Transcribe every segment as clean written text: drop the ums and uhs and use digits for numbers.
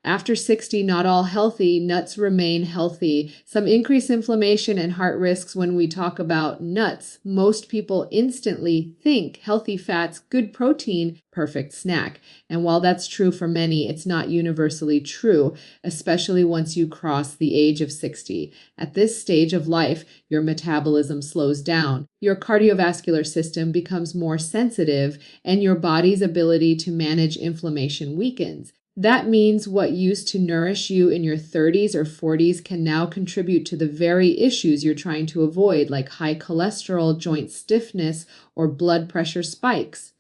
After 60, not all healthy, nuts remain healthy. Some increased inflammation and heart risks when we talk about nuts. Most people instantly think healthy fats, good protein, perfect snack. And while that's true for many, it's not universally true, especially once you cross the age of 60. At this stage of life, your metabolism slows down, your cardiovascular system becomes more sensitive, and your body's ability to manage inflammation weakens. That means what used to nourish you in your 30s or 40s can now contribute to the very issues you're trying to avoid, like high cholesterol, joint stiffness, or blood pressure spikes.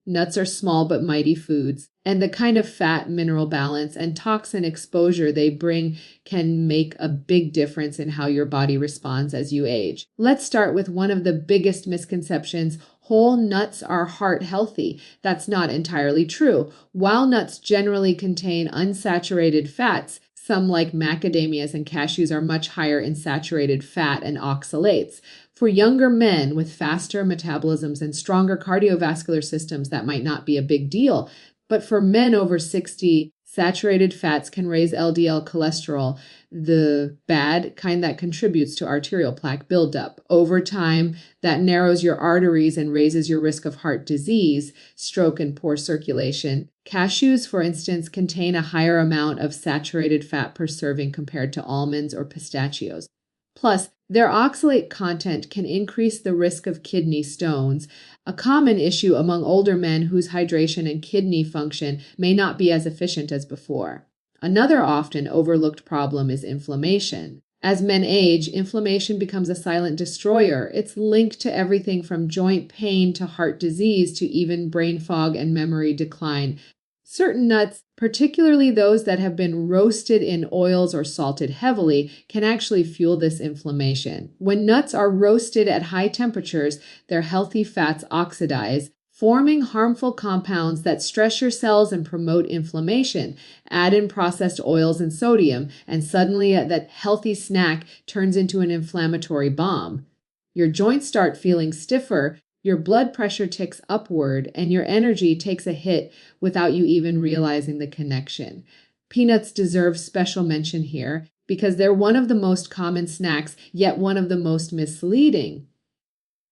Nuts are small but mighty foods, and the kind of fat mineral balance and toxin exposure they bring can make a big difference in how your body responds as you age. Let's start with one of the biggest misconceptions. Whole nuts are heart healthy. That's not entirely true. While nuts generally contain unsaturated fats, some like macadamias and cashews are much higher in saturated fat and oxalates. For younger men with faster metabolisms and stronger cardiovascular systems, that might not be a big deal. But for men over 60, saturated fats can raise LDL cholesterol, the bad kind that contributes to arterial plaque buildup. Over time, that narrows your arteries and raises your risk of heart disease, stroke, and poor circulation. Cashews, for instance, contain a higher amount of saturated fat per serving compared to almonds or pistachios. Plus, their oxalate content can increase the risk of kidney stones, a common issue among older men whose hydration and kidney function may not be as efficient as before. Another often overlooked problem is inflammation. As men age, inflammation becomes a silent destroyer. It's linked to everything from joint pain to heart disease to even brain fog and memory decline. Certain nuts, particularly those that have been roasted in oils or salted heavily, can actually fuel this inflammation. When nuts are roasted at high temperatures, their healthy fats oxidize, forming harmful compounds that stress your cells and promote inflammation. Add in processed oils and sodium, and suddenly that healthy snack turns into an inflammatory bomb. Your joints start feeling stiffer, your blood pressure ticks upward, and your energy takes a hit without you even realizing the connection. Peanuts deserve special mention here because they're one of the most common snacks, yet one of the most misleading.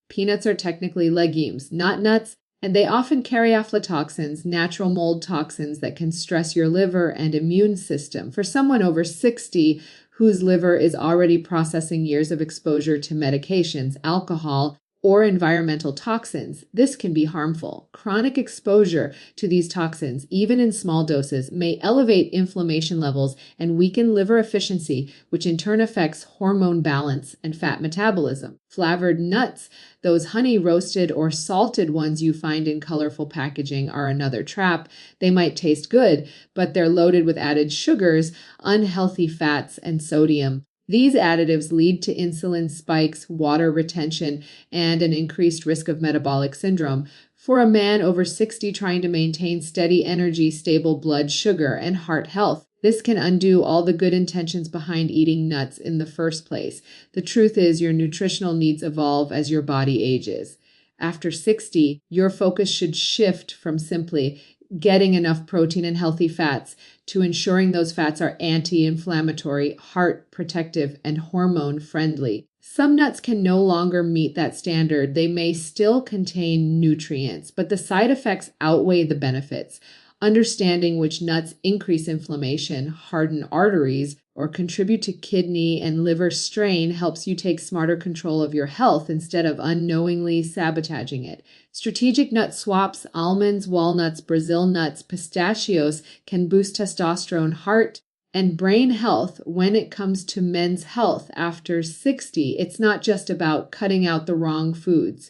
Peanuts are technically legumes, not nuts, and they often carry aflatoxins, natural mold toxins that can stress your liver and immune system. For someone over 60 whose liver is already processing years of exposure to medications, alcohol, or environmental toxins, this can be harmful. Chronic exposure to these toxins, even in small doses, may elevate inflammation levels and weaken liver efficiency, which in turn affects hormone balance and fat metabolism. Flavored nuts, those honey roasted or salted ones you find in colorful packaging, are another trap. They might taste good, but they're loaded with added sugars, unhealthy fats, and sodium. These additives lead to insulin spikes, water retention, and an increased risk of metabolic syndrome. For a man over 60 trying to maintain steady energy, stable blood sugar, and heart health, this can undo all the good intentions behind eating nuts in the first place. The truth is, your nutritional needs evolve as your body ages. After 60, your focus should shift from simply getting enough protein and healthy fats to ensuring those fats are anti-inflammatory, heart protective, and hormone friendly. Some nuts can no longer meet that standard. They may still contain nutrients, but the side effects outweigh the benefits. Understanding which nuts increase inflammation, harden arteries, or contribute to kidney and liver strain helps you take smarter control of your health instead of unknowingly sabotaging it. Strategic nut swaps, almonds, walnuts, Brazil nuts, pistachios can boost testosterone, heart, and brain health. When it comes to men's health after 60, it's not just about cutting out the wrong foods.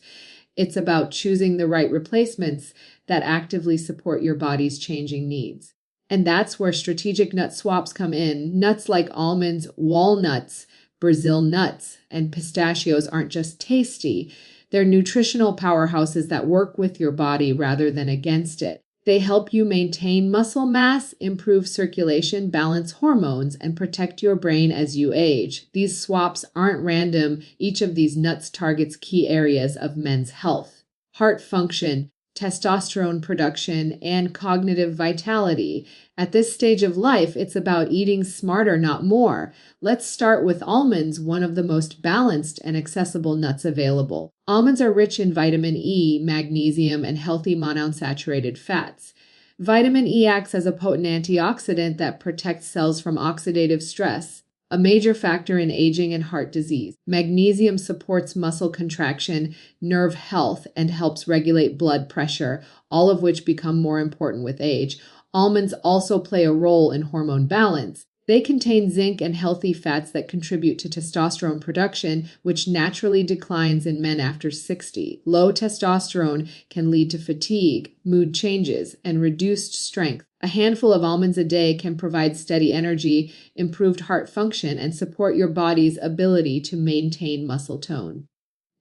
It's about choosing the right replacements that actively support your body's changing needs. And that's where strategic nut swaps come in. Nuts like almonds, walnuts, Brazil nuts, and pistachios aren't just tasty. They're nutritional powerhouses that work with your body rather than against it. They help you maintain muscle mass, improve circulation, balance hormones, and protect your brain as you age. These swaps aren't random. Each of these nuts targets key areas of men's health. Heart function, testosterone production, and cognitive vitality. At this stage of life, it's about eating smarter, not more. Let's start with almonds, one of the most balanced and accessible nuts available. Almonds are rich in vitamin E, magnesium, and healthy monounsaturated fats. Vitamin E acts as a potent antioxidant that protects cells from oxidative stress, a major factor in aging and heart disease. Magnesium supports muscle contraction, nerve health, and helps regulate blood pressure, all of which become more important with age. Almonds also play a role in hormone balance. They contain zinc and healthy fats that contribute to testosterone production, which naturally declines in men after 60. Low testosterone can lead to fatigue, mood changes, and reduced strength. A handful of almonds a day can provide steady energy, improved heart function, and support your body's ability to maintain muscle tone.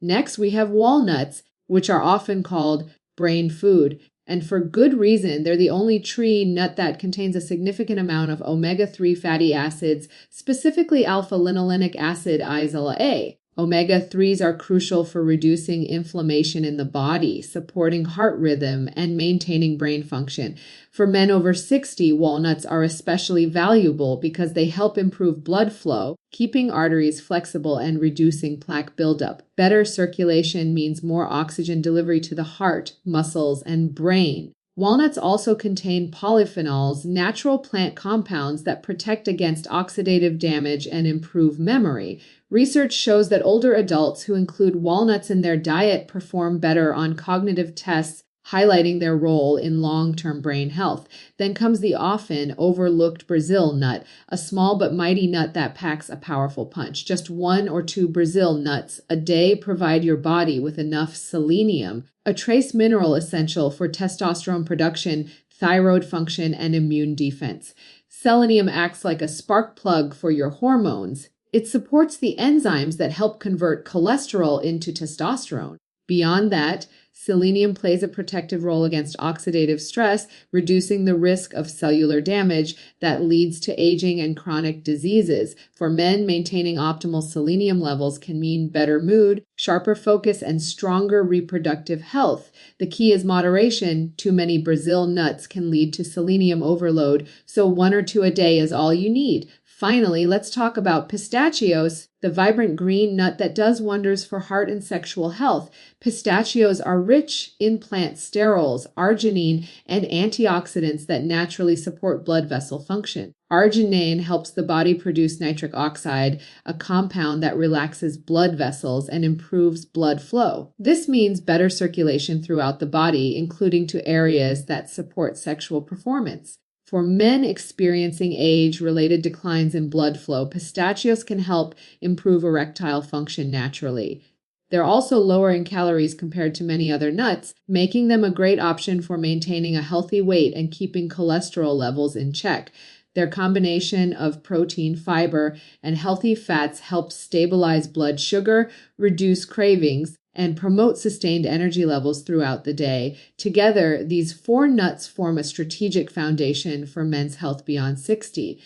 Next, we have walnuts, which are often called brain food. And for good reason. They're the only tree nut that contains a significant amount of omega-3 fatty acids, specifically alpha-linolenic acid isola A. Omega-3s are crucial for reducing inflammation in the body, supporting heart rhythm, and maintaining brain function. For men over 60, walnuts are especially valuable because they help improve blood flow, keeping arteries flexible and reducing plaque buildup. Better circulation means more oxygen delivery to the heart, muscles, and brain. Walnuts also contain polyphenols, natural plant compounds that protect against oxidative damage and improve memory. Research shows that older adults who include walnuts in their diet perform better on cognitive tests, highlighting their role in long-term brain health. Then comes the often overlooked Brazil nut, a small but mighty nut that packs a powerful punch. Just 1 or 2 Brazil nuts a day provide your body with enough selenium, a trace mineral essential for testosterone production, thyroid function, and immune defense. Selenium acts like a spark plug for your hormones. It supports the enzymes that help convert cholesterol into testosterone. Beyond that, selenium plays a protective role against oxidative stress, reducing the risk of cellular damage that leads to aging and chronic diseases. For men, maintaining optimal selenium levels can mean better mood, sharper focus, and stronger reproductive health. The key is moderation. Too many Brazil nuts can lead to selenium overload, so 1 or 2 a day is all you need. Finally, let's talk about pistachios, the vibrant green nut that does wonders for heart and sexual health. Pistachios are rich in plant sterols, arginine, and antioxidants that naturally support blood vessel function. Arginine helps the body produce nitric oxide, a compound that relaxes blood vessels and improves blood flow. This means better circulation throughout the body, including to areas that support sexual performance. For men experiencing age-related declines in blood flow, pistachios can help improve erectile function naturally. They're also lower in calories compared to many other nuts, making them a great option for maintaining a healthy weight and keeping cholesterol levels in check. Their combination of protein, fiber, and healthy fats helps stabilize blood sugar, reduce cravings, and promote sustained energy levels throughout the day. Together, these 4 nuts form a strategic foundation for men's health beyond 60.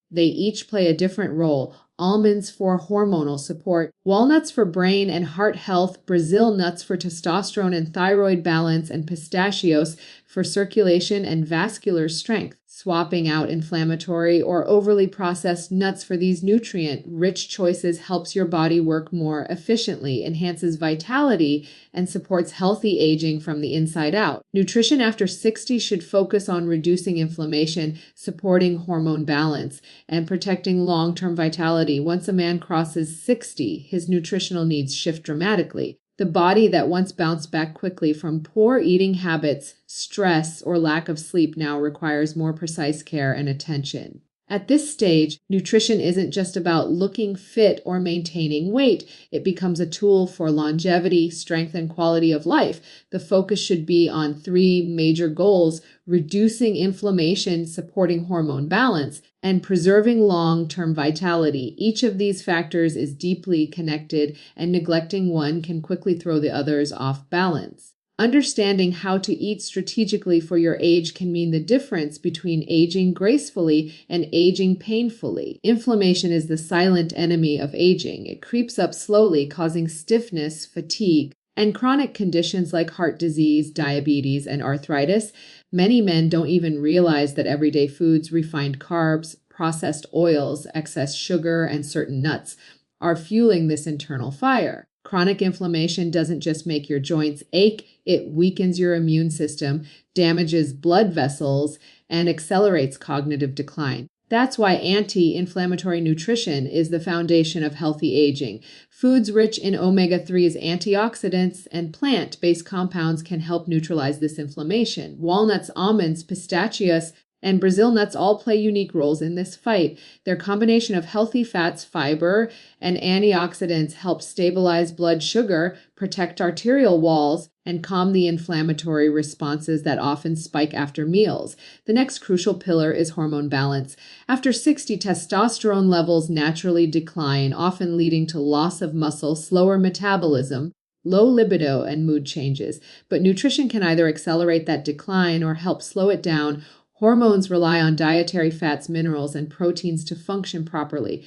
They each play a different role. Almonds for hormonal support, walnuts for brain and heart health, Brazil nuts for testosterone and thyroid balance, and pistachios for circulation and vascular strength. Swapping out inflammatory or overly processed nuts for these nutrient-rich choices helps your body work more efficiently, enhances vitality, and supports healthy aging from the inside out. Nutrition after 60 should focus on reducing inflammation, supporting hormone balance, and protecting long-term vitality. Once a man crosses 60, his nutritional needs shift dramatically. The body that once bounced back quickly from poor eating habits, stress, or lack of sleep now requires more precise care and attention. At this stage, nutrition isn't just about looking fit or maintaining weight. It becomes a tool for longevity, strength, and quality of life. The focus should be on 3 major goals: reducing inflammation, supporting hormone balance, and preserving long-term vitality. Each of these factors is deeply connected, and neglecting one can quickly throw the others off balance. Understanding how to eat strategically for your age can mean the difference between aging gracefully and aging painfully. Inflammation is the silent enemy of aging. It creeps up slowly, causing stiffness, fatigue, And chronic conditions like heart disease, diabetes, and arthritis, many men don't even realize that everyday foods, refined carbs, processed oils, excess sugar, and certain nuts are fueling this internal fire. Chronic inflammation doesn't just make your joints ache, it weakens your immune system, damages blood vessels, and accelerates cognitive decline. That's why anti-inflammatory nutrition is the foundation of healthy aging. Foods rich in omega-3s, antioxidants, and plant-based compounds can help neutralize this inflammation. Walnuts, almonds, pistachios, and Brazil nuts all play unique roles in this fight. Their combination of healthy fats, fiber, and antioxidants help stabilize blood sugar, protect arterial walls, and calm the inflammatory responses that often spike after meals. The next crucial pillar is hormone balance. After 60, testosterone levels naturally decline, often leading to loss of muscle, slower metabolism, low libido, and mood changes. But nutrition can either accelerate that decline or help slow it down. Hormones rely on dietary fats, minerals, and proteins to function properly.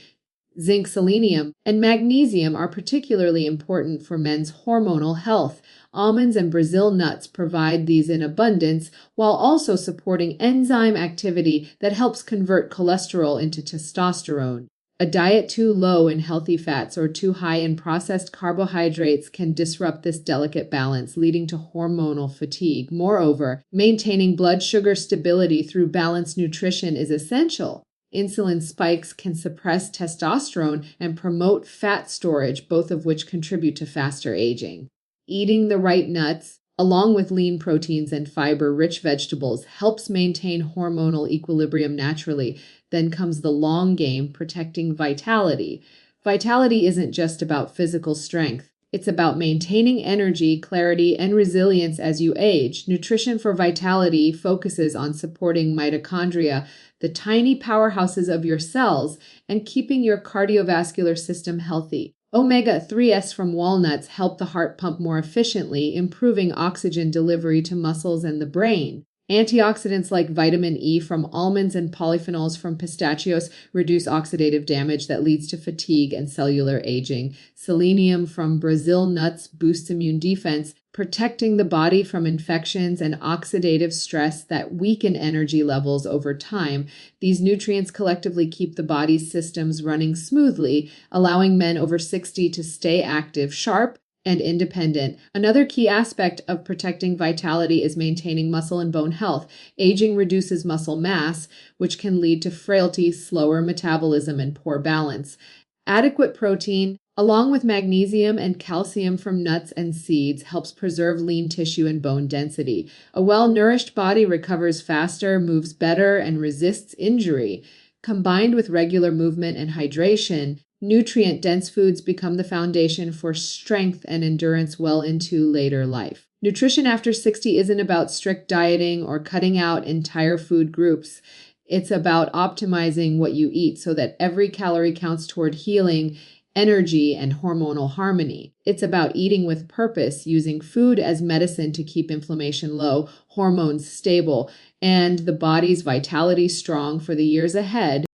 Zinc, selenium, and magnesium are particularly important for men's hormonal health. Almonds and Brazil nuts provide these in abundance while also supporting enzyme activity that helps convert cholesterol into testosterone. A diet too low in healthy fats or too high in processed carbohydrates can disrupt this delicate balance, leading to hormonal fatigue. Moreover, maintaining blood sugar stability through balanced nutrition is essential. Insulin spikes can suppress testosterone and promote fat storage, both of which contribute to faster aging. Eating the right nuts, along with lean proteins and fiber-rich vegetables, helps maintain hormonal equilibrium naturally. Then comes the long game, protecting vitality. Vitality isn't just about physical strength. It's about maintaining energy, clarity, and resilience as you age. Nutrition for vitality focuses on supporting mitochondria, the tiny powerhouses of your cells, and keeping your cardiovascular system healthy. Omega-3s from walnuts help the heart pump more efficiently, improving oxygen delivery to muscles and the brain. Antioxidants like vitamin E from almonds and polyphenols from pistachios reduce oxidative damage that leads to fatigue and cellular aging. Selenium from Brazil nuts boosts immune defense, protecting the body from infections and oxidative stress that weaken energy levels over time. These nutrients collectively keep the body's systems running smoothly, allowing men over 60 to stay active, sharp, and independent. Another key aspect of protecting vitality is maintaining muscle and bone health. Aging reduces muscle mass, which can lead to frailty, slower metabolism, and poor balance. Adequate protein, along with magnesium and calcium from nuts and seeds, helps preserve lean tissue and bone density. A well-nourished body recovers faster, moves better, and resists injury. Combined with regular movement and hydration, nutrient-dense foods become the foundation for strength and endurance well into later life. Nutrition after 60 isn't about strict dieting or cutting out entire food groups. It's about optimizing what you eat so that every calorie counts toward healing, energy, and hormonal harmony. It's about eating with purpose, using food as medicine to keep inflammation low, hormones stable, and the body's vitality strong for the years ahead.